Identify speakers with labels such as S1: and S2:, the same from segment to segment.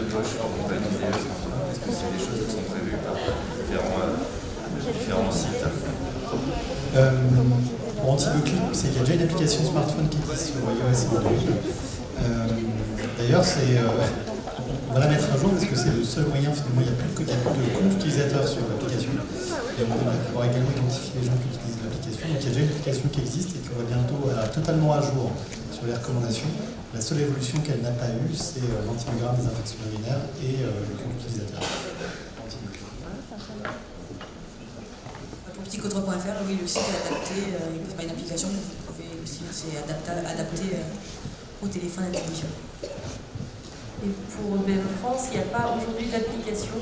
S1: gauche pour valider ce point-là? Est-ce que c'est des choses qui sont prévues par différents sites?
S2: Pour Anti-Booking, c'est qu'il y a déjà une application smartphone qui existe sur iOS et Android. D'ailleurs, on va la mettre à jour parce que c'est le seul moyen, finalement, il n'y a plus de compte utilisateur sur l'application. Et on va pouvoir également identifier les gens qui utilisent l'application. Donc il y a déjà une application qui existe et qui va bientôt totalement à jour sur les recommandations. La seule évolution qu'elle n'a pas eue, c'est l'antibiogramme des infections urinaires et le compte utilisateur.
S3: Pour psychotrope.fr, oui, le site est adapté, c'est pas une application, mais vous pouvez aussi, c'est adapté au téléphone intelligent.
S4: Et pour BM France, il n'y a pas aujourd'hui d'application,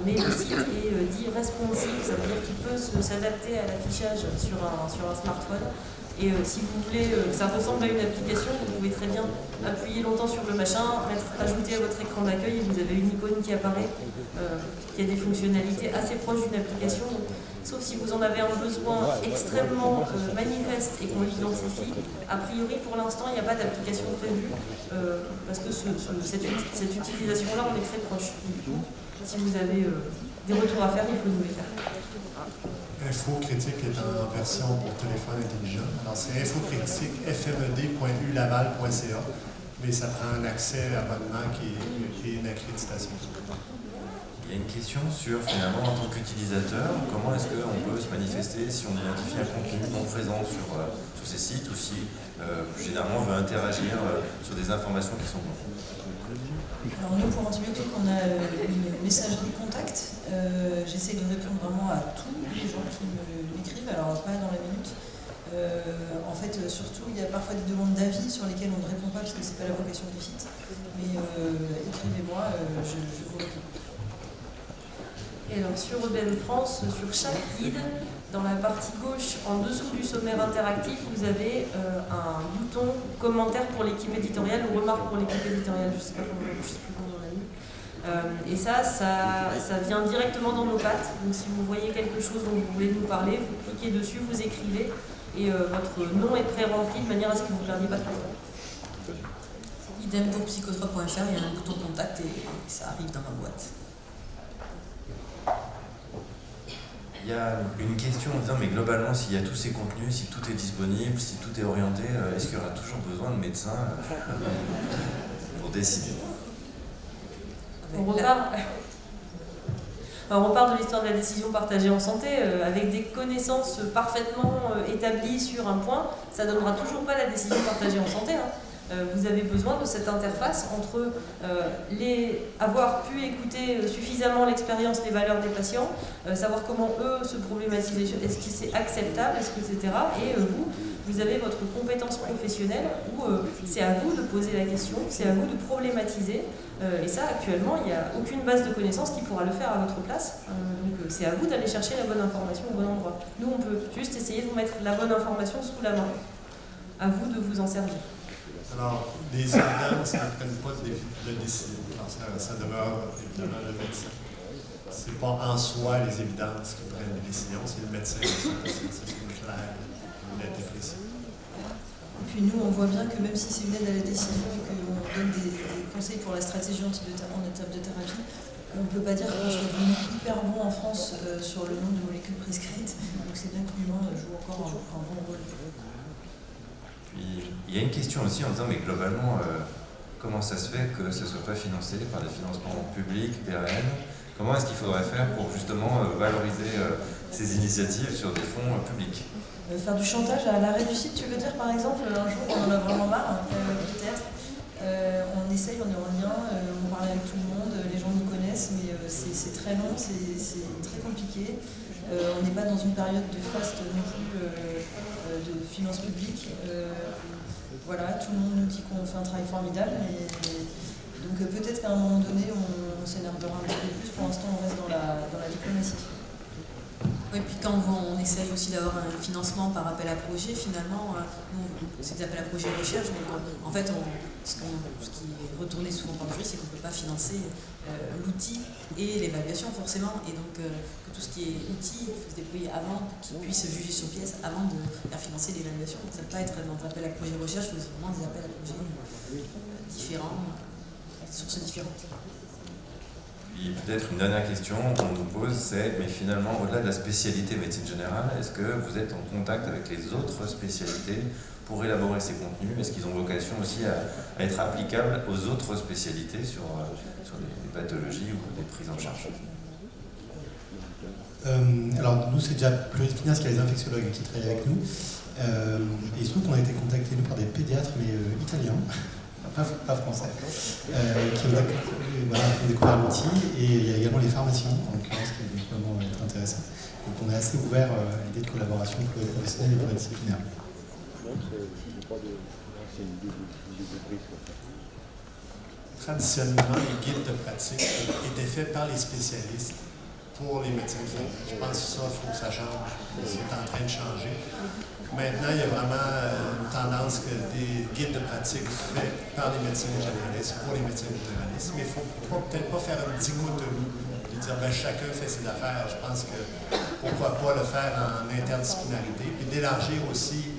S4: mais le site est dit responsive, ça veut dire qu'il peut s'adapter à l'affichage sur un smartphone. Et si vous voulez que ça ressemble à une application, vous pouvez très bien appuyer longtemps sur le machin, ajouter à votre écran d'accueil et vous avez une icône qui apparaît, qui a des fonctionnalités assez proches d'une application. Sauf si vous en avez un besoin extrêmement manifeste et qu'on l'identifie, a priori pour l'instant il n'y a pas d'application prévue parce que cette utilisation-là on est très proche. Si vous avez des retours à faire, il faut nous les faire.
S5: Info Critique est en version pour téléphone intelligent. Alors c'est infocritique fmed.ulaval.ca, mais ça prend un accès abonnement et une accréditation.
S1: Il y a une question sur, finalement, en tant qu'utilisateur, comment est-ce qu'on peut se manifester si on identifie un contenu non présent sur ces sites ou si, généralement, on veut interagir sur des informations qui sont bonnes.
S3: Alors nous, pour Antibiotique, on a une messagerie contact. J'essaie de répondre vraiment à tous les gens qui m'écrivent, alors pas dans la minute. En fait, surtout, il y a parfois des demandes d'avis sur lesquelles on ne répond pas parce que ce n'est pas la vocation du site. Mais écrivez-moi, je vous réponds.
S4: Et alors sur EBM France, sur chaque guide, dans la partie gauche, en dessous du sommaire interactif, vous avez un bouton commentaire pour l'équipe éditoriale ou remarque pour l'équipe éditoriale, je ne sais plus comment on l'a mis. Et ça vient directement dans nos pattes. Donc si vous voyez quelque chose dont vous voulez nous parler, vous cliquez dessus, vous écrivez et votre nom est pré-rempli de manière à ce que vous ne perdiez pas de temps.
S3: Idem pour psychotrope.fr, il y a un bouton contact et ça arrive dans ma boîte.
S1: Il y a une question en disant, mais globalement, s'il y a tous ces contenus, si tout est disponible, si tout est orienté, est-ce qu'il y aura toujours besoin de médecins pour décider?
S4: On repart de l'histoire de la décision partagée en santé, avec des connaissances parfaitement établies sur un point, ça ne donnera toujours pas la décision partagée en santé. Vous avez besoin de cette interface entre avoir pu écouter suffisamment l'expérience, les valeurs des patients, savoir comment eux se problématisent, est-ce que c'est acceptable, etc. Et vous avez votre compétence professionnelle où c'est à vous de poser la question, c'est à vous de problématiser. Et ça, actuellement, il n'y a aucune base de connaissances qui pourra le faire à votre place. Donc c'est à vous d'aller chercher la bonne information au bon endroit. Nous, on peut juste essayer de vous mettre la bonne information sous la main. À vous de vous en servir.
S5: Alors, les évidences ne prennent pas de décision. Ça demeure évidemment le médecin. Ce n'est pas en soi les évidences qui prennent les décisions, c'est le médecin qui prend les décisions. C'est clair, net et précis.
S3: Et puis nous, on voit bien que même si c'est une aide à la décision et qu'on donne des conseils pour la stratégie en étape de thérapie, on ne peut pas dire qu'on soit devenu hyper bon en France sur le nombre de molécules prescrites. Donc c'est bien que l'humain joue encore un bon rôle.
S1: Il y a une question aussi en disant, mais globalement, comment ça se fait que ce ne soit pas financé par des financements publics, pérennes? Comment est-ce qu'il faudrait faire pour justement valoriser ces initiatives sur des fonds publics?
S3: Faire du chantage à l'arrêt du site, tu veux dire par exemple, un jour on en a vraiment marre, peut-être, on essaye, on est en lien, on parle avec tout le monde, les gens nous connaissent, mais c'est très long, c'est très compliqué. On n'est pas dans une période de faste non plus de finances publiques. Voilà, tout le monde nous dit qu'on fait un travail formidable. Donc peut-être qu'à un moment donné, on s'énervera un petit peu plus. Pour l'instant, on reste dans la diplomatie.
S6: Oui, puis quand on essaye aussi d'avoir un financement par appel à projet, finalement, nous, c'est des appels à projet recherche. Donc en fait, ce qui est retourné souvent par le jury, c'est qu'on ne peut pas financer l'outil et l'évaluation forcément. Et donc que tout ce qui est outil, il faut se débrouiller avant qu'il puisse juger sur pièce avant de faire financer l'évaluation. Donc ça ne peut pas être dans un appel à projet recherche, mais vraiment des appels à projet différents, sources différentes.
S1: puis peut-être une dernière question qu'on nous pose, c'est, mais finalement, au-delà de la spécialité médecine générale, est-ce que vous êtes en contact avec les autres spécialités pour élaborer ces contenus? Est-ce qu'ils ont vocation aussi à être applicables aux autres spécialités sur des pathologies ou des prises en charge?
S2: Alors nous c'est déjà pluridisciplinaire, parce qu'il y a les infectiologues qui travaillent avec nous. Et il se trouve qu'on a été contactés nous par des pédiatres, mais italiens, pas français, qui ont découvert l'outil. Et il y a également les pharmaciens, en l'occurrence, qui vont vraiment être intéressants. Donc on est assez ouvert à l'idée de collaboration pluriprofessionnelle et pluridisciplinaire.
S5: Traditionnellement, les guides de pratique étaient faits par les spécialistes pour les médecins de famille. Je pense que ça, il faut que ça change. C'est en train de changer. Maintenant, il y a vraiment une tendance que des guides de pratique faits par les médecins généralistes pour les médecins généralistes. Mais il ne faut peut-être pas faire une dichotomie et dire ben, chacun fait ses affaires. Je pense que pourquoi pas le faire en interdisciplinarité, puis d'élargir aussi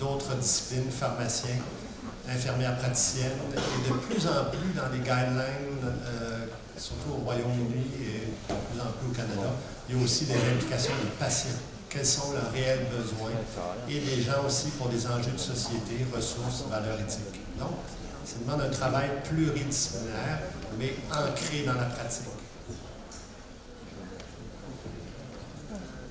S5: d'autres disciplines, pharmaciens, infirmières praticiennes, et de plus en plus dans les guidelines, surtout au Royaume-Uni et de plus en plus au Canada, il y a aussi des implications des patients. Quels sont leurs réels besoins? Et des gens aussi pour des enjeux de société, ressources, valeurs éthiques. Donc, ça demande un travail pluridisciplinaire, mais ancré dans la pratique.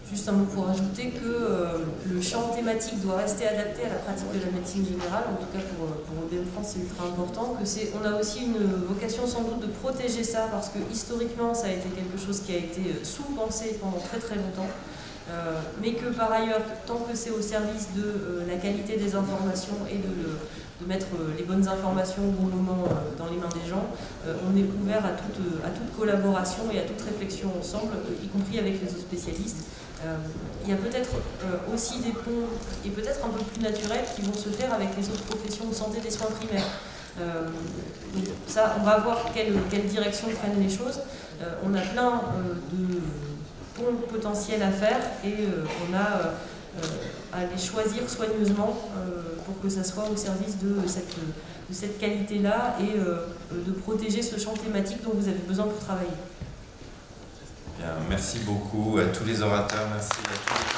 S4: Juste un mot pour ajouter que le champ thématique doit rester adapté à la pratique de la médecine générale, en tout cas pour ODM France c'est ultra important, on a aussi une vocation sans doute de protéger ça parce que historiquement ça a été quelque chose qui a été sous-pensé pendant très très longtemps, mais que par ailleurs, tant que c'est au service de la qualité des informations et de mettre les bonnes informations au bon moment dans les mains des gens, on est ouvert à toute collaboration et à toute réflexion ensemble, y compris avec les autres spécialistes. Il y a peut-être aussi des ponts, et peut-être un peu plus naturels, qui vont se faire avec les autres professions de santé des soins primaires. Donc ça, on va voir quelle direction prennent les choses. On a plein de ponts potentiels à faire et on a à les choisir soigneusement pour que ça soit au service de cette qualité-là et de protéger ce champ thématique dont vous avez besoin pour travailler.
S1: Bien, merci beaucoup à tous les orateurs, merci à tous les